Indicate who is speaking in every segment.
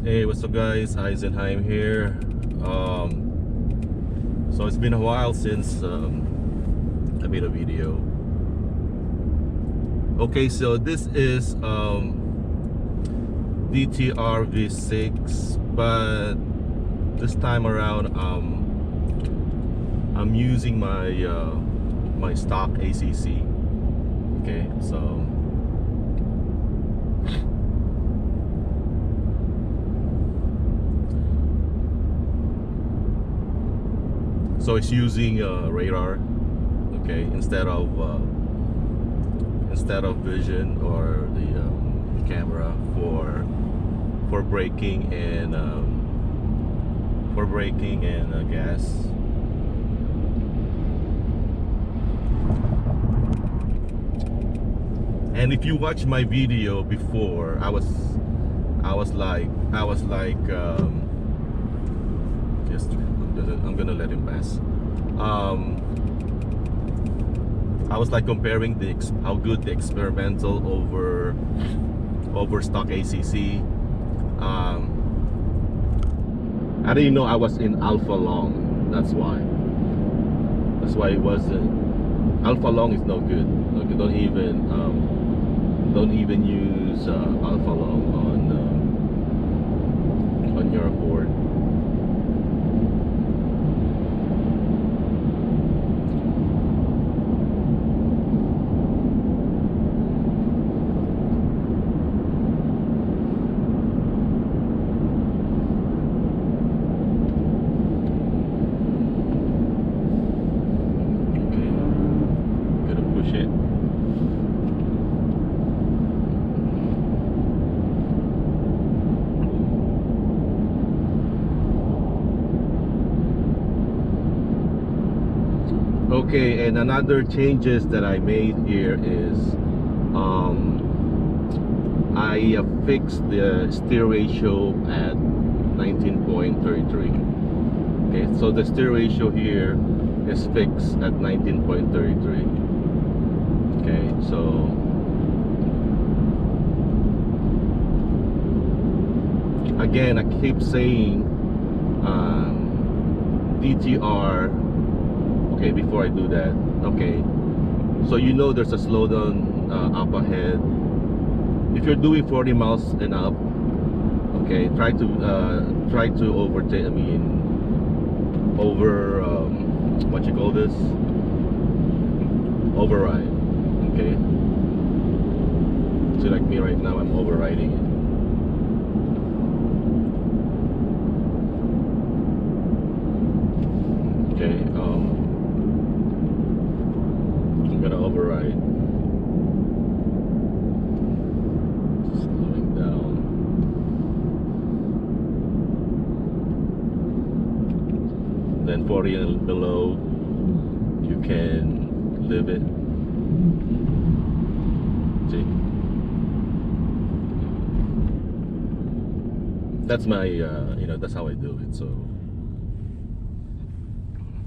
Speaker 1: Hey, what's up guys, Eisenheim here. So it's been a while since I made a video. Okay, so this is DTR V6, but this time around I'm using my my stock ACC. Okay, so it's using radar, okay, instead of vision or the camera for braking and gas. And if you watch my video before, I was like just I'm gonna let him pass. I was like comparing how good the experimental over stock ACC. I didn't know I was in alpha long. That's why it wasn't. Alpha long is no good. Okay, don't even use alpha long on your Acoord. Okay, and another changes that I made here is I fixed the steer ratio at 19.33. Okay, so the steer ratio here is fixed at 19.33. Okay, so again, I keep saying DTR. Okay, before I do that, okay, so you know there's a slowdown up ahead. If you're doing 40 miles and up, okay, try to overtake. I mean, what you call this? Override. Okay. So like me right now, I'm overriding it. Okay. I'm gonna override. Slowing down. Then 40 and below, you can leave it. See? That's my, you know, that's how I do it. So,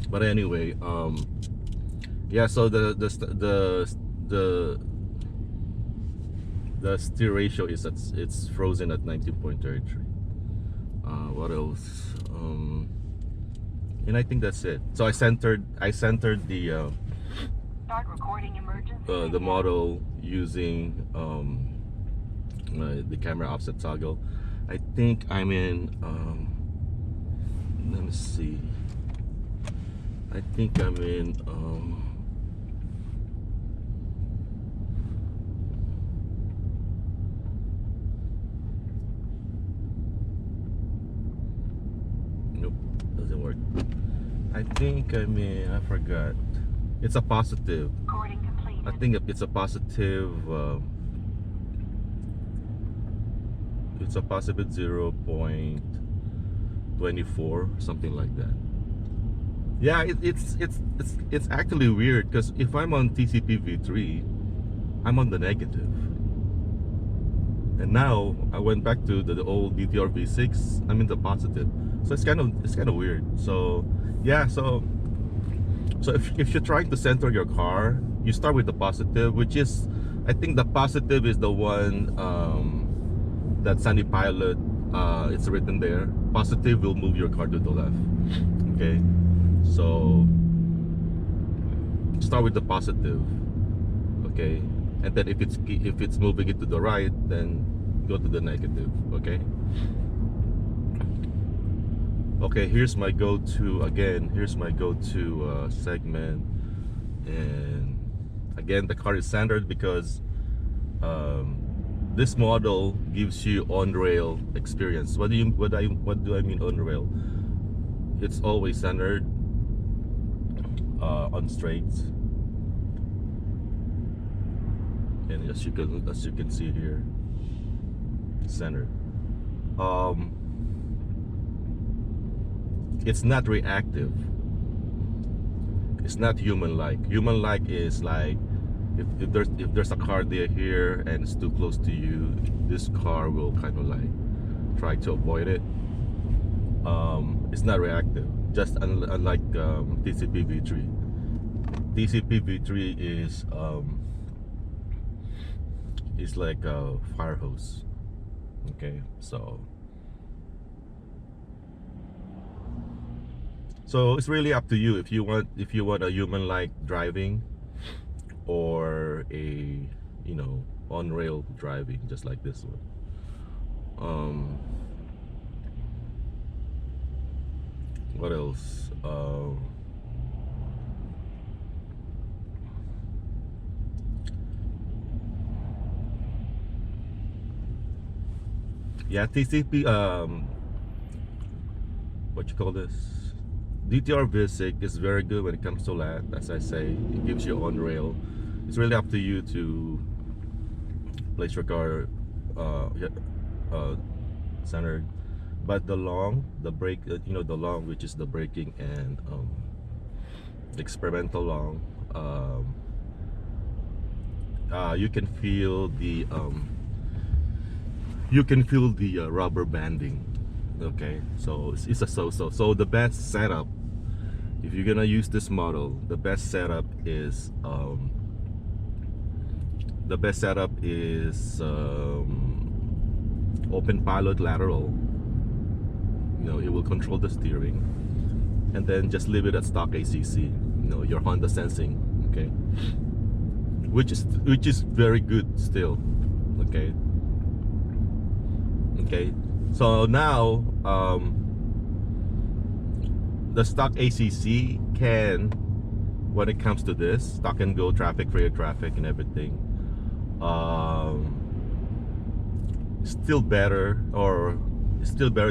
Speaker 1: but anyway, yeah, so the steer ratio is it's frozen at 19.33. What else? And I think that's it. So I centered the
Speaker 2: start recording emergency
Speaker 1: the model using the camera offset toggle. I think I'm in let me see. I think I'm in nope, doesn't work. I think I'm in, I forgot. It's a positive.
Speaker 2: recording completed.
Speaker 1: I think it's a positive 0.24, something like that. Yeah, it's actually weird because if I'm on TCP v3, I'm on the negative, and now I went back to the old DTR V6. I'm in the positive, so it's kind of weird. So yeah, so if you're trying to center your car, you start with the positive, which is, I think the positive is the one that Sunny Pilot it's written there. Positive will move your car to the left. Okay, so start with the positive. Okay, and then if it's moving it to the right, then go to the negative. Okay. Okay, here's my go-to again. Here's my go-to segment, and again the car is centered because this model gives you on-rail experience. What do I mean on-rail? It's always centered on straights, and as you can see here, centered. It's not reactive. It's not human-like. Human-like is like if there's a car there here and it's too close to you, this car will kind of like try to avoid it. It's not reactive. Just unlike TCP V3. TCP V3 is like a fire hose. Okay, so it's really up to you if you want a human-like driving or a on-rail driving, just like this one. What else? Yeah, TCP what you call this? DTR V6 is very good when it comes to that. As I say, it gives you on rail. It's really up to you to place your car centered. But the brake, the long, which is the braking and experimental long, you can feel the rubber banding. Okay, so it's a so the best setup, if you're gonna use this model, the best setup is open pilot lateral. It will control the steering, and then just leave it at stock ACC, your Honda sensing. Okay, which is very good still. Okay, so now the stock ACC can, when it comes to this stop and go traffic, rear traffic and everything, still better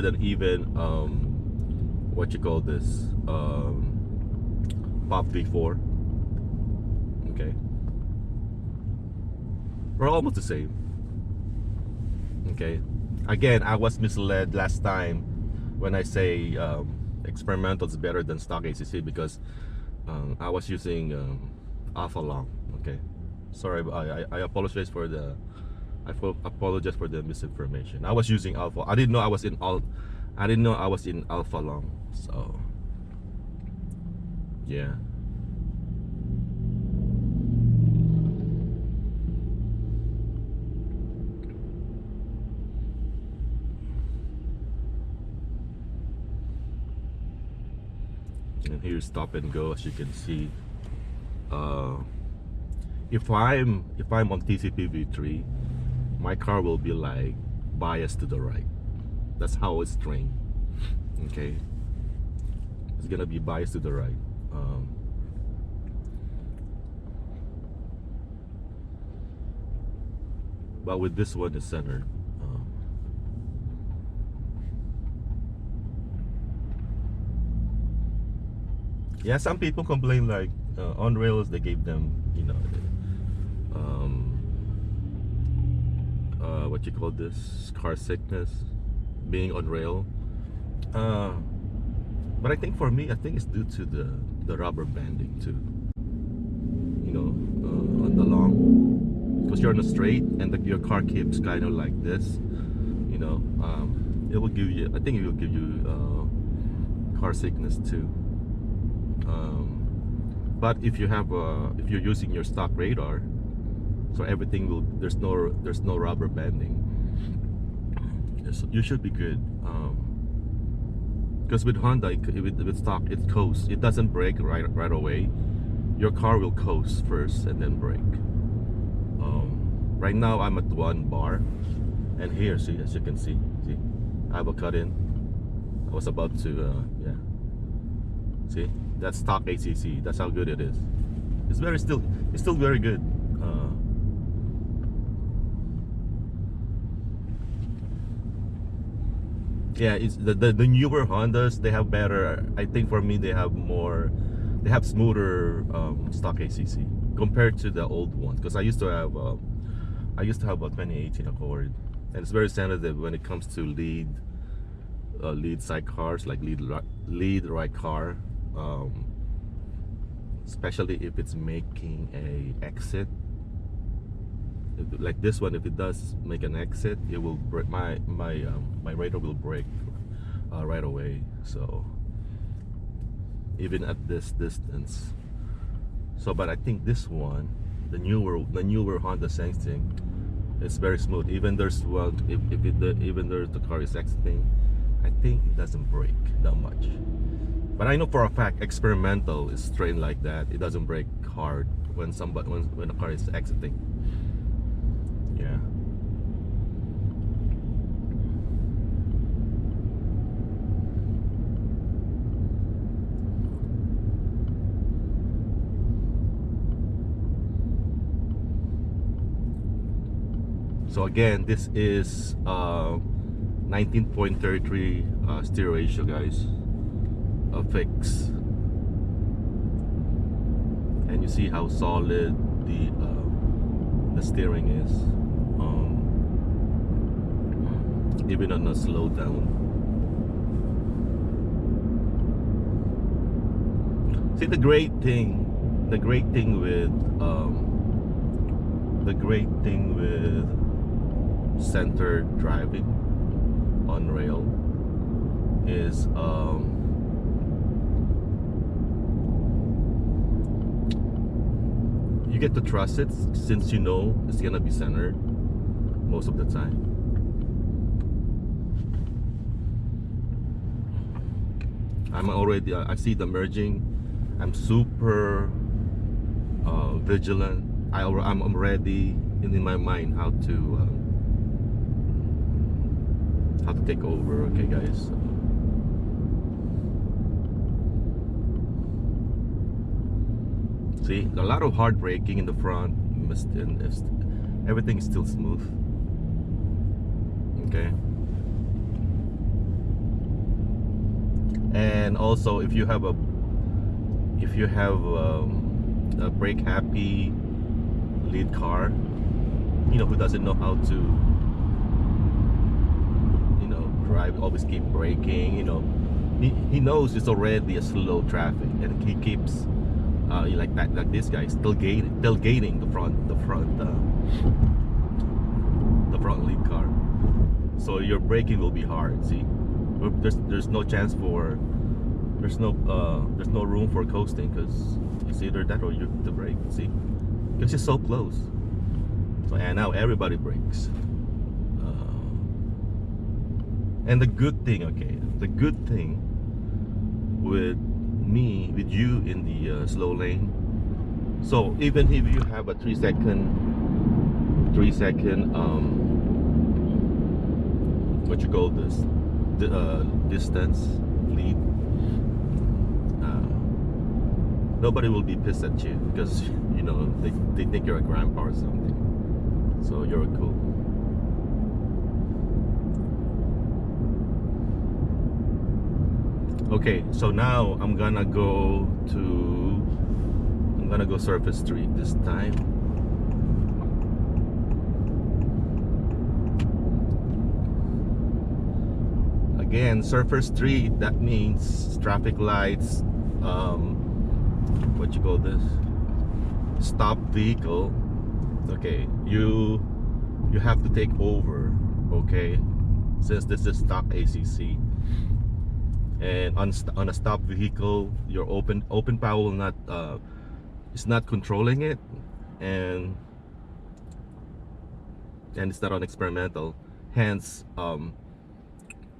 Speaker 1: than even what you call this, Pop V4. Okay, we're almost the same. Okay, again, I was misled last time when I say experimental is better than stock ACC because I was using alpha long. Okay, sorry, I apologize for the misinformation. I was using alpha. I didn't know I was in alpha long. So yeah. And here's stop and go, as you can see. If I'm on TCP V3, my car will be like biased to the right. That's how it's trained. Okay, it's gonna be biased to the right. But with this one, it's centered. Yeah, some people complain like on rails they gave them, what you call this, car sickness, being on rail. But I think for me, it's due to the rubber banding too. On the long, because you're on a straight and your car keeps kind of like this. It will give you. I think it will give you car sickness too. But if you're using your stock radar, so everything will, there's no rubber banding. you should be good. Because with Honda, with stock, it coasts. It doesn't brake right away. Your car will coast first and then brake. Right now I'm at 1 bar, and here, see, as you can see, I have a cut in. I was about to, yeah. See, that's stock ACC. That's how good it is. It's still very good. Yeah, it's the newer Hondas. They have better. I think for me, they have smoother stock ACC compared to the old ones. Because I used to have a 2018 Accord, and it's very sensitive when it comes to lead side cars, like lead right car, especially if it's making a exit. Like this one, if it does make an exit, it will break. My radar will break right away. So even at this distance. So, but I think this one, the newer Honda Sensing, it's very smooth. Even there's even though the car is exiting, I think it doesn't break that much. But I know for a fact experimental is trained like that. It doesn't break hard when a car is exiting. Yeah. So again, this is 19.33 steer ratio, guys, a fix, and you see how solid the steering is, even on a slow down. See, the great thing with center driving on rail is you get to trust it, since you know it's gonna be centered most of the time. I see the merging. I'm super vigilant. I'm ready in my mind how to take over. Okay, guys. See, a lot of hard braking in the front, everything is still smooth. Okay. And also, if you have a brake happy lead car, who doesn't know how to drive, always keep braking, he knows it's already a slow traffic, and he keeps like this guy still tailgating the front lead car. So your braking will be hard. See, there's no chance for there's no room for coasting, because it's either that or you have to brake. See, because it's so close. So, and now everybody brakes. And the good thing with you in the slow lane, so even if you have a 3 second what you call this, distance lead, nobody will be pissed at you, because they think you're a grandpa or something. So you're cool. Okay, so now I'm gonna go surface street this time. Again, surface street, that means traffic lights, what you call this, stop vehicle. Okay, you have to take over, okay, since this is stock ACC. And on a stop vehicle, your open power will not it's not controlling it, and it's not on experimental. Hence,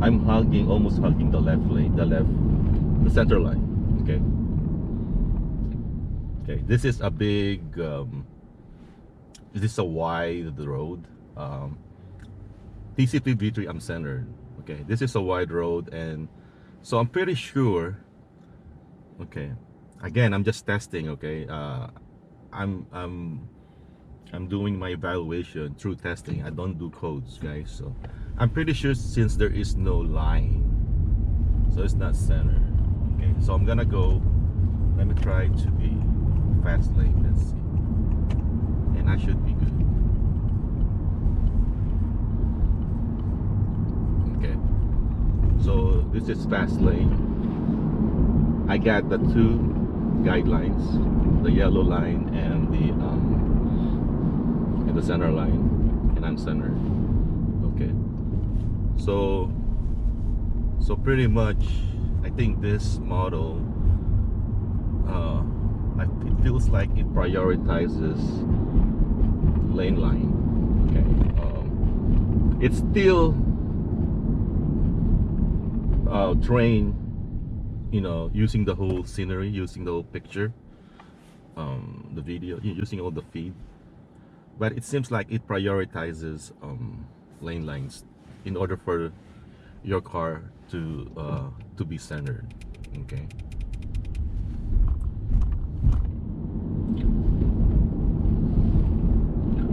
Speaker 1: I'm hugging, almost hugging the left lane, the center line. Okay. Okay. This is a big. This is a wide road. TCP V3, I'm centered. Okay. This is a wide road, and so I'm pretty sure. Okay. Again, I'm just testing. Okay. I'm doing my evaluation through testing. I don't do codes, guys. So I'm pretty sure since there is no line, so it's not centered. Okay, so I'm gonna go. Let me try to be fast lane. Let's see, and I should be good. Okay, so this is fast lane. I got the two guidelines, the yellow line and the center line, and I'm centered. Okay, so pretty much I think this model it feels like it prioritizes lane line. Okay, it's still trained, you know, using the whole scenery, using the whole picture, the video, using all the feed. But it seems like it prioritizes lane lines in order for your car to be centered. Okay.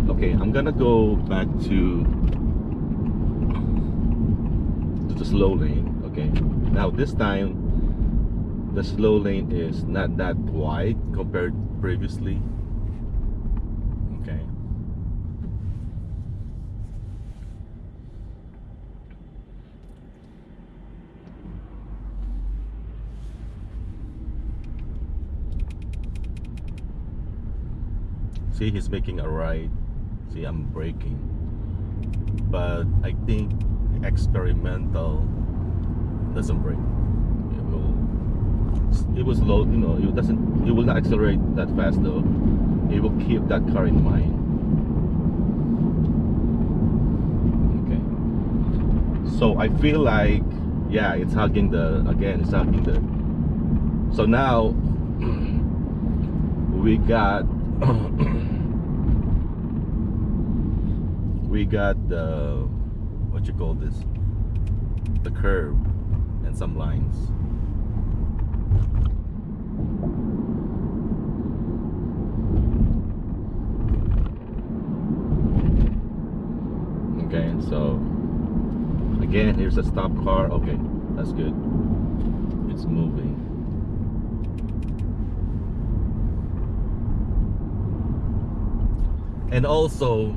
Speaker 1: Okay, I'm gonna go back to the slow lane. Okay. Now this time the slow lane is not that wide compared previously. Okay. See, he's making a right. See, I'm braking, but I think experimental doesn't brake. It will slow, you know, it will not accelerate that fast though. It will keep that car in mind. Okay, so I feel like, yeah, it's hugging it's hugging the. So now we got we got the, what you call this, the curve and some lines. Okay, so again, here's a stop car. Okay, that's good. It's moving. And also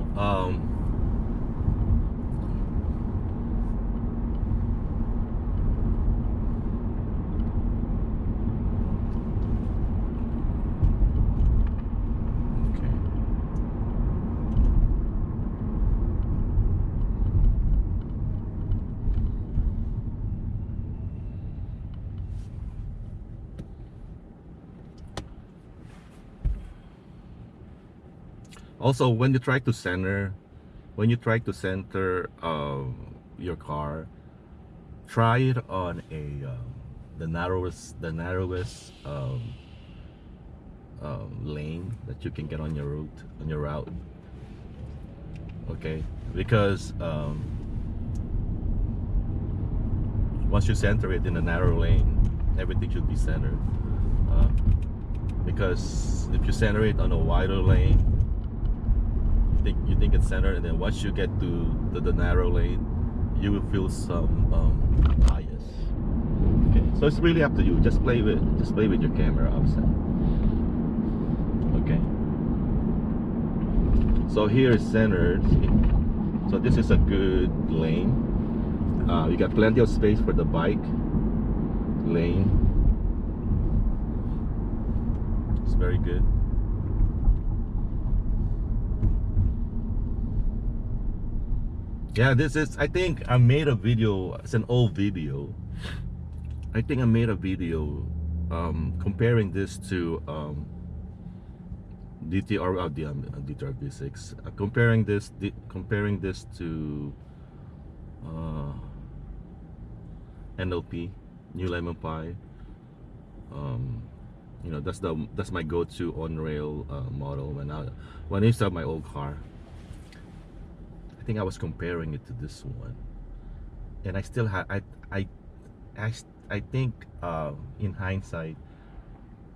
Speaker 1: also, when you try to center, your car, try it on a the narrowest lane that you can get on your route. Okay, because once you center it in a narrow lane, everything should be centered. Because if you center it on a wider lane, you think it's centered, and then once you get to the narrow lane, you will feel some bias. Okay, so it's really up to you. Just play with your camera offset. Okay, so here is centered. So this is a good lane. You got plenty of space for the bike lane. It's very good. Yeah, this is, I think I made a video. It's an old video. I think I made a video comparing this to DTR V6, comparing this to NLP, New Lemon Pie. You know, that's my go-to on-rail model when I used to have my old car. I think I was comparing it to this one, and I still have I think in hindsight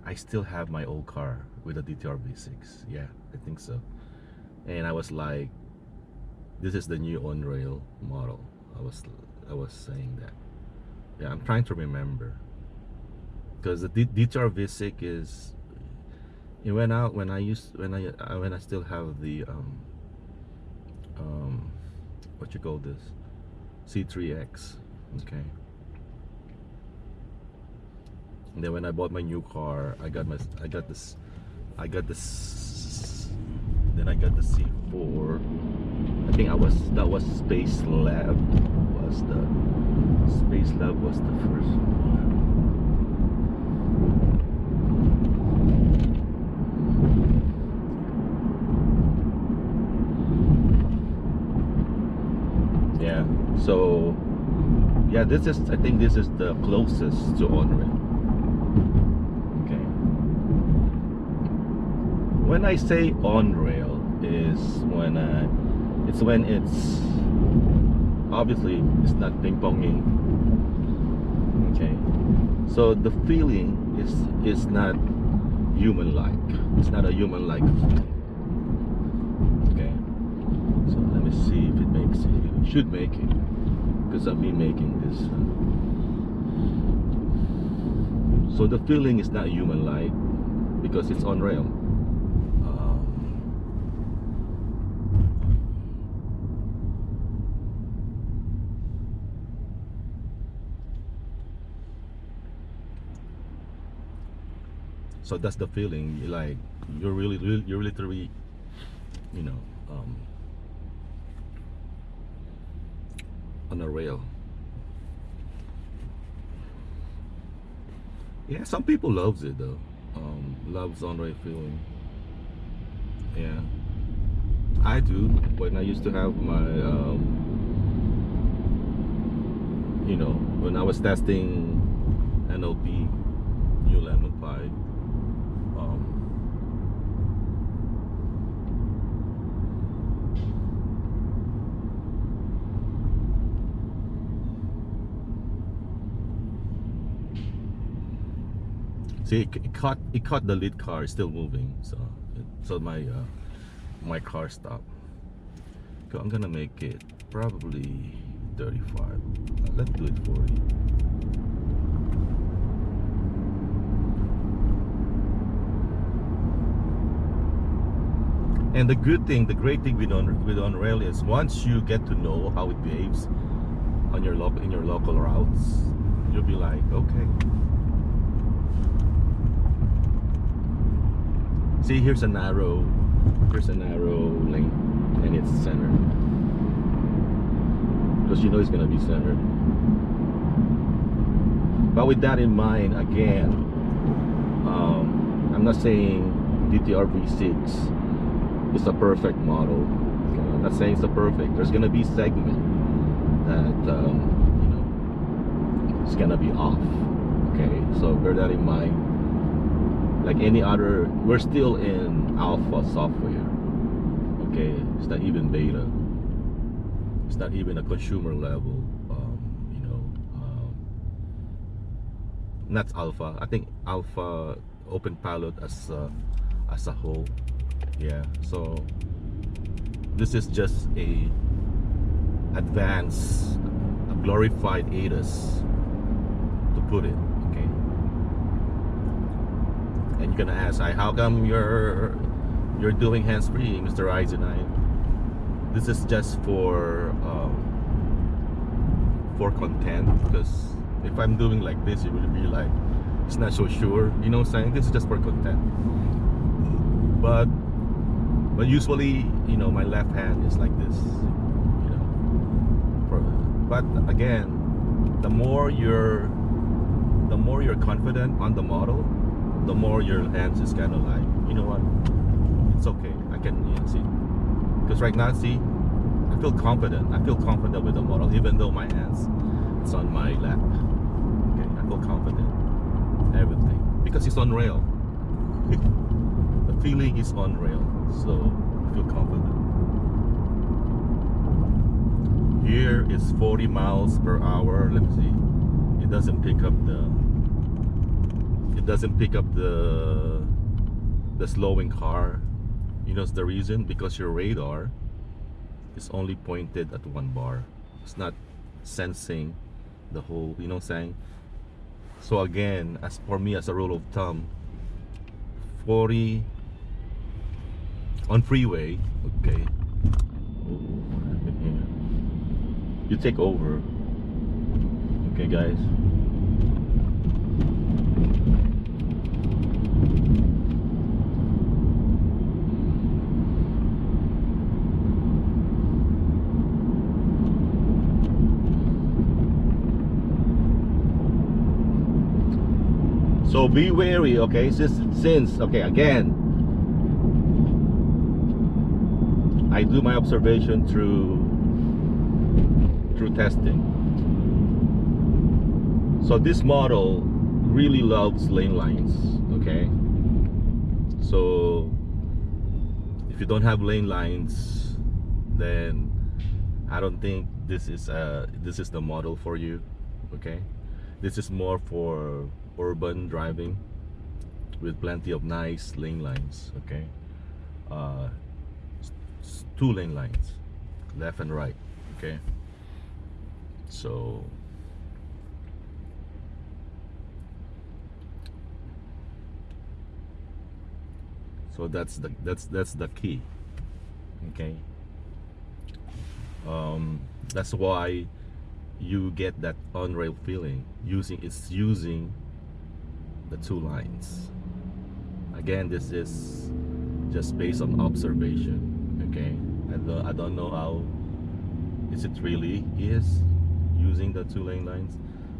Speaker 1: I still have my old car with a DTR V6. Yeah, I think so. And I was like, this is the new on-rail model. I was saying that. Yeah, I'm trying to remember, because the DTR V6 is, it went out when I still have the what you call this, C3X. Okay. And then when I bought my new car, I got this, then I got the C4. I think that was Space Lab. Space Lab was the first one. Yeah. So yeah, I think this is the closest to on-rail. Okay. When I say on-rail is when it's obviously it's not ping-ponging. Okay. So the feeling is not human-like. It's not a human-like feeling. Okay. So let me see if it makes it. It should make it, because I've been making this. So the feeling is not human-like because it's on rail. So that's the feeling. Like you're literally, you know, on a rail. Yeah, some people loves it though. Loves on-rail feeling. Yeah, I do. When I used to have my, you know, when I was testing NLP, New Lemon Pie. See, it caught the lead car is still moving, so my car stopped. So I'm gonna make it probably 35. Let's do it 40. And the great thing with on rail is once you get to know how it behaves on your local routes, you'll be like, okay. See, here's a narrow lane, and it's centered, because you know it's gonna be centered. But with that in mind, again, I'm not saying DTR V6 is a perfect model. Okay? I'm not saying it's a perfect. There's gonna be segment that you know, it's gonna be off. Okay, so bear that in mind. Like any other, we're still in alpha software. Okay, it's not even beta. It's not even a consumer level. You know, not alpha. I think alpha open pilot as a whole. Yeah. So this is just a advanced, a glorified ADAS, to put it. And you're gonna ask, how come you're doing hands-free, Mr. i9? This is just for content, because if I'm doing like this, it would be like, it's not so sure, you know what I'm saying? This is just for content. But usually, you know, my left hand is like this, you know. But again, the more you're confident on the model, the more your hands is kind of like, you know what, it's okay, I can, you know, see, because right now, see, I feel confident with the model, even though my hands, it's on my lap. feel confident. Everything. Because it's on rail. The feeling is on rail. So I feel confident. Here is 40 miles per hour. Let me see. It doesn't pick up the slowing car. You know the reason? Because your radar is only pointed at one bar. It's not sensing the whole, you know what I'm saying? So again, as for me, as a rule of thumb, 40 on freeway, okay. Oh, what happened here? You take over. Okay, guys. So be wary, okay? Since okay, again, I do my observation through testing. So this model really loves lane lines, okay? So if you don't have lane lines, then I don't think this is the model for you, okay? This is more for urban driving with plenty of nice lane lines, okay? 2 lane lines, left and right, okay? So that's the key, okay? That's why you get that on-rail feeling using the 2 lines. Again, this is just based on observation, okay? I don't know how is it really is using the 2 lane lines.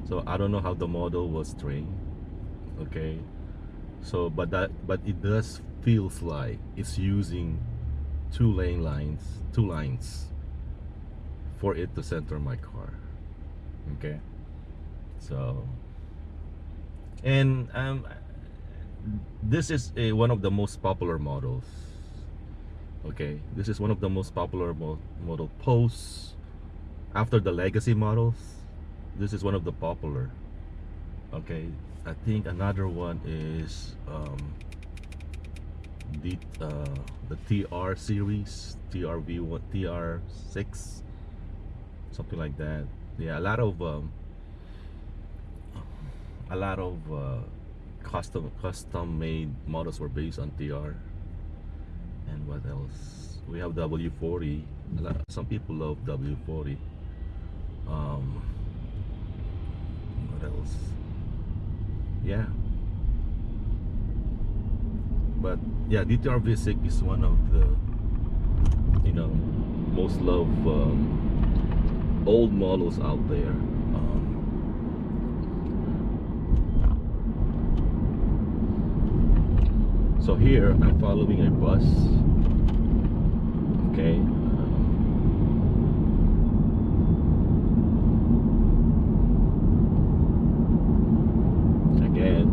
Speaker 1: So I don't know how the model was trained, okay? So but it does feels like it's using 2 lines for it to center my car, okay? So and this is one of the most popular models, okay? This is one of the most popular model posts after the legacy models. This is one of the popular, okay? I think another one is the TR series, TRv1, TR6, something like that. Yeah, a lot of custom made models were based on TR. And what else? We have W40. Some people love W40. What else? Yeah, but yeah, DTR V6 is one of the, you know, most loved old models out there. So here I'm following a bus, okay? Again,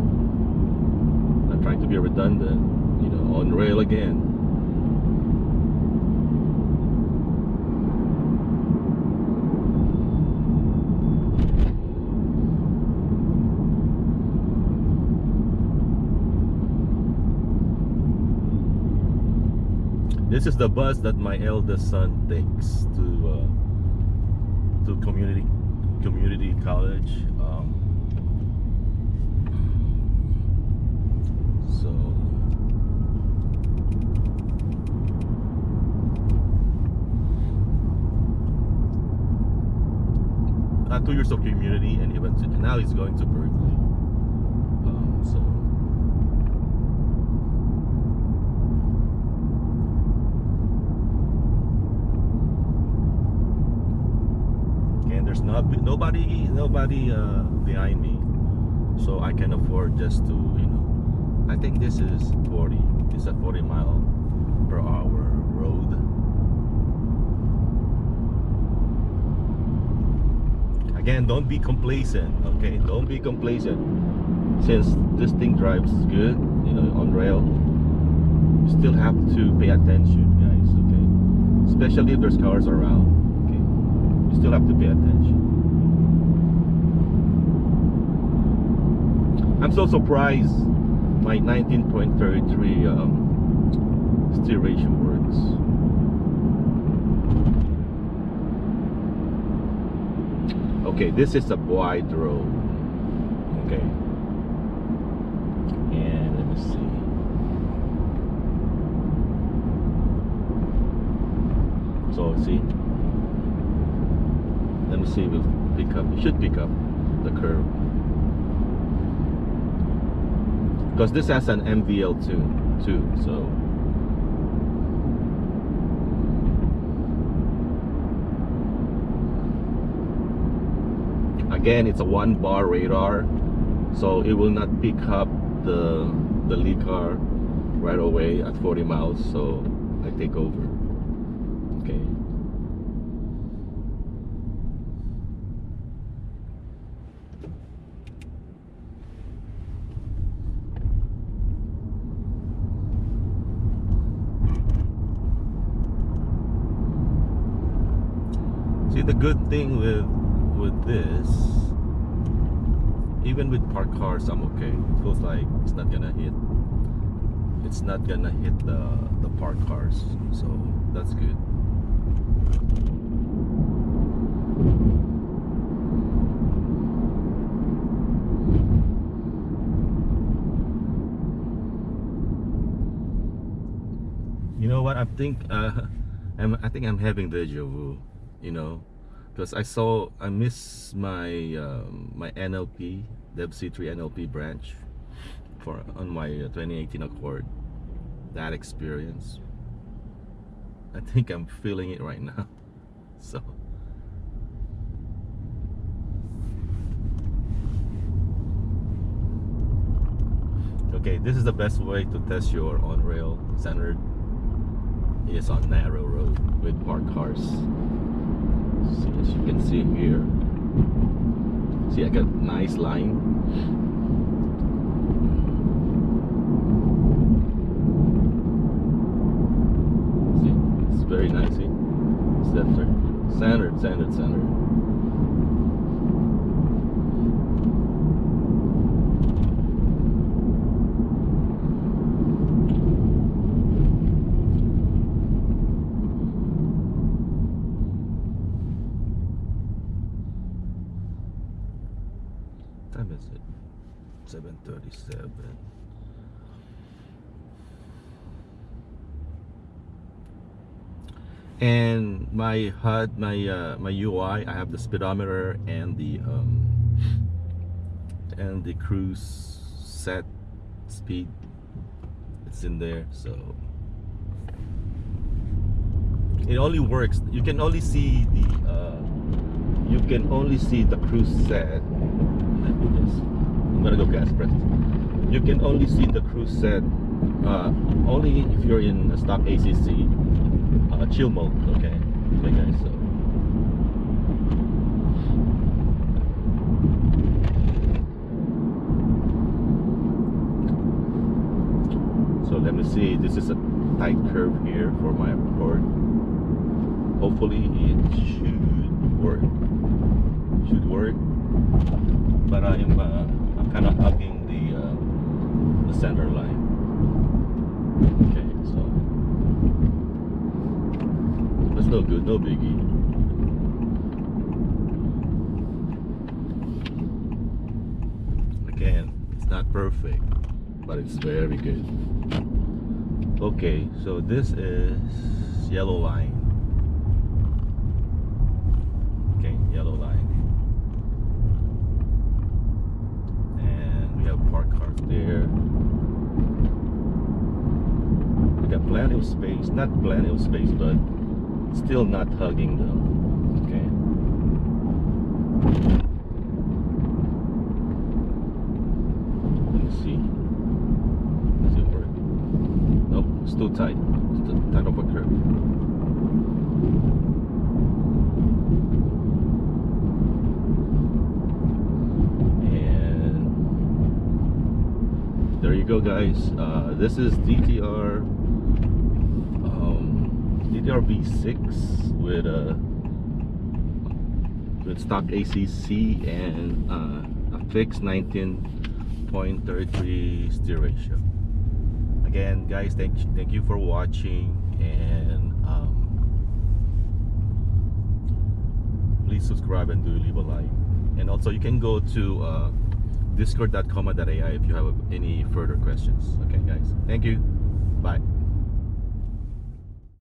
Speaker 1: not trying to be redundant, you know, on rail again. This is the bus that my eldest son takes to community college. So 2 years of community, and even now he's going to Berkeley. So there's nobody behind me, so I can afford just to, you know, I think this is 40. It's a 40 mile per hour road. Again, don't be complacent, okay? Don't be complacent. Since this thing drives good, you know, on rail, you still have to pay attention, guys, okay? Especially if there's cars around, okay? You still have to pay attention. I'm so surprised my 19.33 steer ratio works. Okay, this is a wide road. Okay. And let me see. So see. Let me see if we'll pick up. It should pick up the curve. Because this has an MVL too, so again, it's a 1-bar radar, so it will not pick up the lead car right away at 40 miles, so I take over. Okay. See, the good thing with this, even with parked cars, I'm okay. It feels like it's not gonna hit. It's not gonna hit the parked cars, so that's good. You know what? I think I'm having deja vu. You know, because I missed my my NLP Dev C3 NLP branch on my 2018 Accord. That experience, I think I'm feeling it right now. So okay, this is the best way to test your on-rail centered is on narrow road with parked cars. See, as you can see here, see, I got nice line. See, it's very nice. See, centered. Time is it? 7:37. And my HUD, my UI, I have the speedometer and the cruise set speed. It's in there, so it only works. You can only see the cruise set. I'm gonna go gas press. You can only see the cruise set only if you're in a stock ACC chill mode. Okay, guys. So let me see. This is a tight curve here for my Accord. Hopefully it should work. But I'm kind of hugging the center line. Okay, so that's no good, no biggie. Again, it's not perfect, but it's very good. Okay, so this is yellow line. Okay, yellow line. Parked cars there. We got plenty of space, not plenty of space, but still not hugging them. Okay. Let me see. Does it work? Nope, it's too tight. It's too tight of a curve. know, guys, this is DTR V6 with stock ACC and a fixed 19.33 steer ratio. Again, guys, thank you for watching, and please subscribe and do leave a like. And also, you can go to discord.com.ai if you have any further questions. Okay, guys, thank you. Bye.